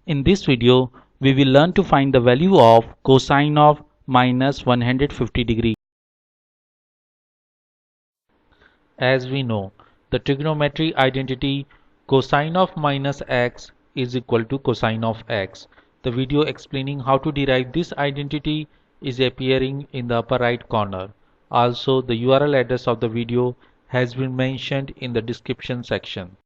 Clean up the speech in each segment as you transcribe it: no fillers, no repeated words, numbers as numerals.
In this video, we will learn to find the value of cosine of minus 150 degree. As we know, the trigonometry identity cosine of minus x is equal to cosine of x. The video explaining how to derive this identity is appearing in the upper right corner. Also, the URL address of the video has been mentioned in the description section.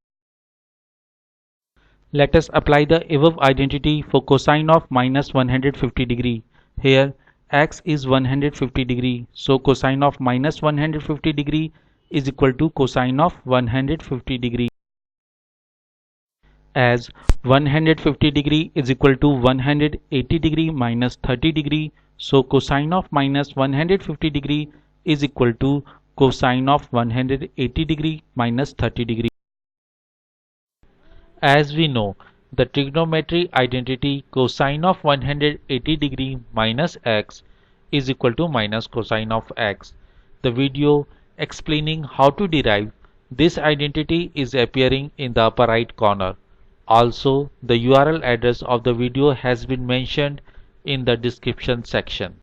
Let us apply the above identity for cosine of minus 150 degree. Here x is 150 degree, so cosine of minus 150 degree is equal to cosine of 150 degree. As 150 degree is equal to 180 degree minus 30 degree, so cosine of minus 150 degree is equal to cosine of 180 degree minus 30 degree. As we know, the trigonometry identity cosine of 180 degree minus x is equal to minus cosine of x. The video explaining how to derive this identity is appearing in the upper right corner. Also, the URL address of the video has been mentioned in the description section.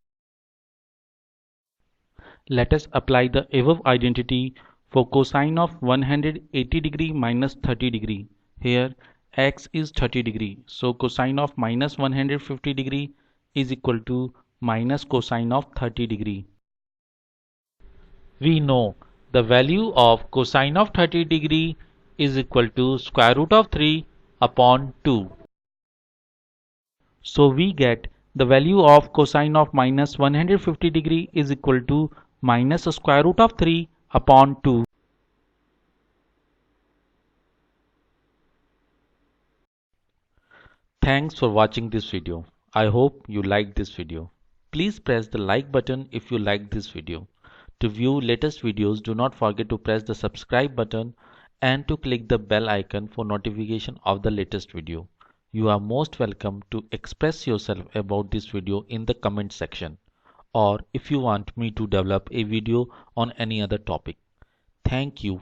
Let us apply the above identity for cosine of 180 degree minus 30 degree. Here x is 30 degree, so cosine of minus 150 degree is equal to minus cosine of 30 degree. We know the value of cosine of 30 degree is equal to square root of 3 upon 2. So we get the value of cosine of minus 150 degree is equal to minus square root of 3 upon 2. Thanks for watching this video. I hope you liked this video. Please press the like button if you liked this video. To view latest videos, do not forget to press the subscribe button and to click the bell icon for notification of the latest video. You are most welcome to express yourself about this video in the comment section, or if you want me to develop a video on any other topic. Thank you.